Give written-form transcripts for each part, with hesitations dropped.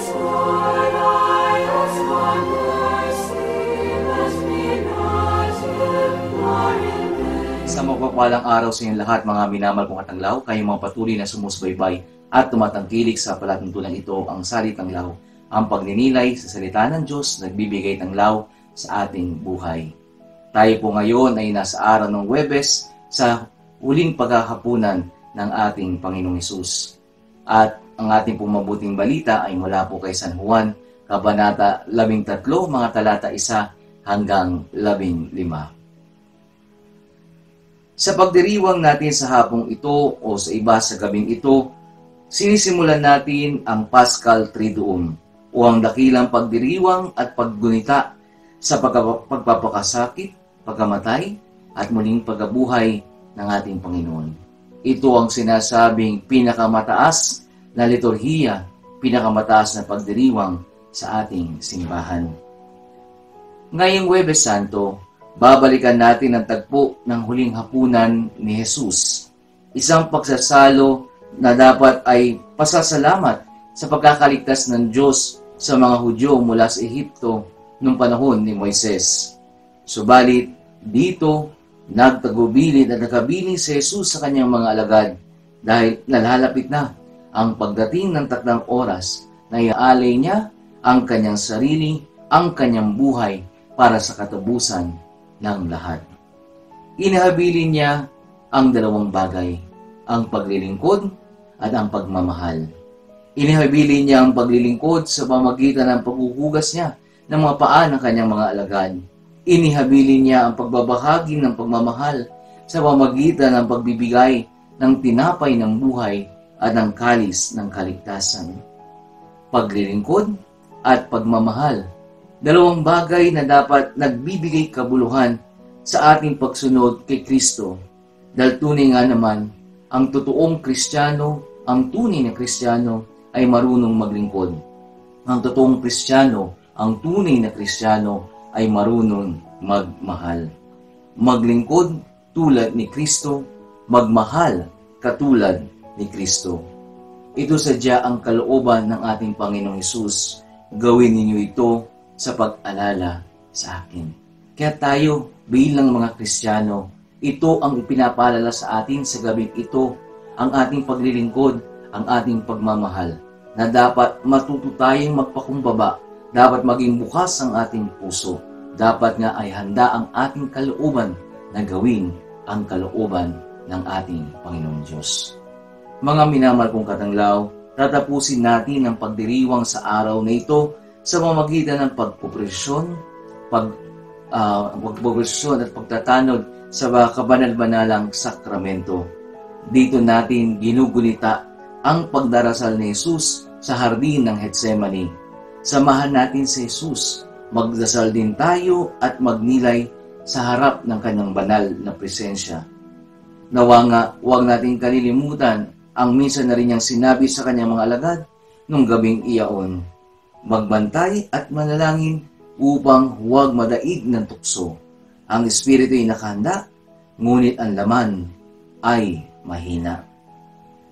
Sa mapagpalang araw sa inyong lahat, mga minamahal kong katanglaw, kayong mga patuloy na sumusubaybay at tumatangkilik sa palatuntunan ito, ang Salitang Law, ang pagninilay sa salita ng Diyos, nagbibigay tanglaw sa ating buhay. Tayo po ngayon ay nasa araw ng Huwebes sa huling paghahapunan ng ating Panginoong Hesus. At ang ating pumabuting balita ay mula po kay San Juan, Kabanata 13, mga talata 1 hanggang 15. Sa pagdiriwang natin sa hapong ito o sa iba sa gabing ito, sinisimulan natin ang Paschal Triduum o ang dakilang pagdiriwang at paggunita sa pagpapakasakit, pagkamatay at muling pagkabuhay ng ating Panginoon. Ito ang sinasabing pinakamataas na liturhiya, pinakamataas na pagdiriwang sa ating simbahan. Ngayong Huwebes Santo, babalikan natin ang tagpo ng huling hapunan ni Jesus. Isang pagsasalo na dapat ay pasasalamat sa pagkakaligtas ng Diyos sa mga Hudyo mula sa Ehipto noong panahon ni Moises. Subalit, dito, nagtagubilin at nakabiling si Jesus sa kanyang mga alagad dahil nalalapit na ang pagdating ng takdang oras na iaalay niya ang kanyang sarili, ang kanyang buhay para sa katapusan ng lahat. Inihabilin niya ang dalawang bagay, ang paglilingkod at ang pagmamahal. Inihabilin niya ang paglilingkod sa pamamagitan ng paghuhugas niya ng mga paa ng kanyang mga alagad. Inihabilin niya ang pagbabahagi ng pagmamahal sa pamamagitan ng pagbibigay ng tinapay ng buhay at ng kalis ng kaligtasan. Paglilingkod at pagmamahal, dalawang bagay na dapat nagbibigay kabuluhan sa ating pagsunod kay Kristo. Dahil tunay nga naman, ang totoong Kristiyano, ang tunay na Kristiyano ay marunong maglingkod. Ang totoong Kristiyano, ang tunay na Kristiyano ay marunong magmahal. Maglingkod tulad ni Kristo, magmahal katulad ni Kristo. Ito sadya ang kalooban ng ating Panginoong Hesus. Gawin ninyo ito sa pag-alala sa akin. Kaya tayo bilang mga Kristiyano, ito ang ipinapaalala sa atin sa gabing ito, ang ating paglilingkod, ang ating pagmamahal, na dapat matuto tayong magpakumbaba, dapat maging bukas ang ating puso, dapat nga ay handa ang ating kalooban na gawin ang kalooban ng ating Panginoong Diyos. Mga minamahal kong katanglaw, tatapusin natin ang pagdiriwang sa araw na ito sa pamamagitan ng pagpopresyon, pagpopresyon at pagtatanod sa kabanal-banalang sakramento. Dito natin ginugunita ang pagdarasal ni Jesus sa hardin ng Getsemani. Samahan natin si Jesus, magdasal din tayo at magnilay sa harap ng kanyang banal na presensya. Nawa nga, huwag natin kalilimutan ang minsan na rin niyang sinabi sa kanyang mga alagad nung gabing iyaon. Magbantay at manalangin upang huwag madaig ng tukso. Ang espiritu ay nakahanda, ngunit ang laman ay mahina.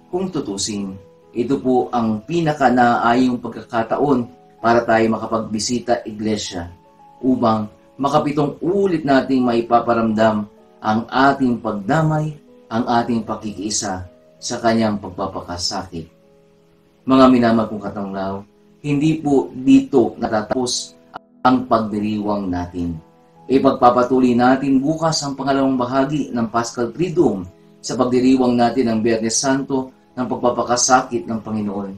Kung tutusin, ito po ang pinaka-naayong pagkakataon para tayo makapagbisita iglesia upang makapitong ulit nating maipaparamdam ang ating pagdamay, ang ating pakikiisa sa kanyang pagpapakasakit. Mga minamahal kong katanglaw, hindi po dito natatapos ang pagdiriwang natin. Ipagpapatuloy natin bukas ang pangalawang bahagi ng Paschal Triduum sa pagdiriwang natin ng Biyernes Santo ng pagpapakasakit ng Panginoon,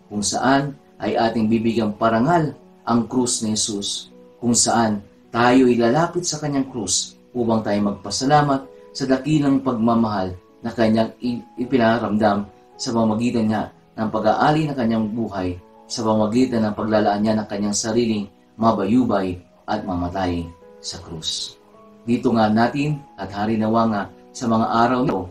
kung saan ay ating bibigyang parangal ang krus ni Jesus, kung saan tayo ilalapit sa kanyang krus upang tayo magpasalamat sa dakilang pagmamahal na kanyang ipinaramdam sa pamamagitan niya ng pag-aali ng kanyang buhay, sa pamamagitan ng paglalaan niya ng kanyang sariling mabayubay at mamatay sa krus. Dito nga natin at harinawa nga sa mga araw nito,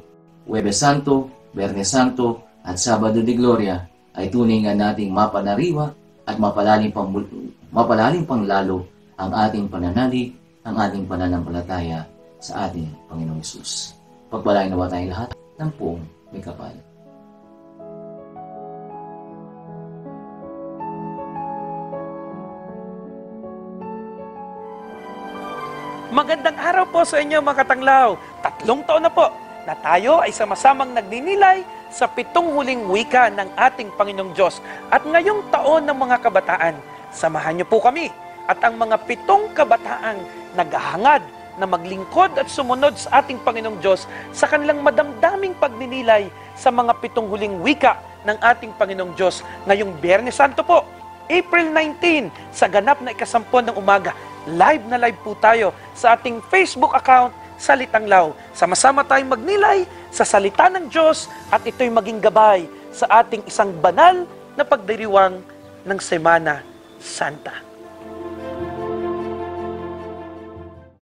Huwebes Santo, Biyernes Santo at Sabado de Gloria, ay tunay nga nating mapanariwa at mapalalim pang lalo ang ating pananalig, ang ating pananampalataya sa ating Panginoong Hesus. Pagpalain nawa tayong lahat ng buong may kapal. Magandang araw po sa inyo mga katanglaw. 3 taon na po na tayo ay sama-samang nagninilay sa 7 huling wika ng ating Panginoong Diyos. At ngayong taon ng mga kabataan, samahan niyo po kami at ang mga 7 kabataang naghahangad na maglingkod at sumunod sa ating Panginoong Diyos sa kanilang madamdaming pagninilay sa mga 7 huling wika ng ating Panginoong Diyos. Ngayong Biyernes Santo po, April 19, sa ganap na ika-10 ng umaga, live na live po tayo sa ating Facebook account, Salitang Law. Sama-sama tayong magnilay sa salita ng Diyos at ito'y maging gabay sa ating isang banal na pagdiriwang ng Semana Santa.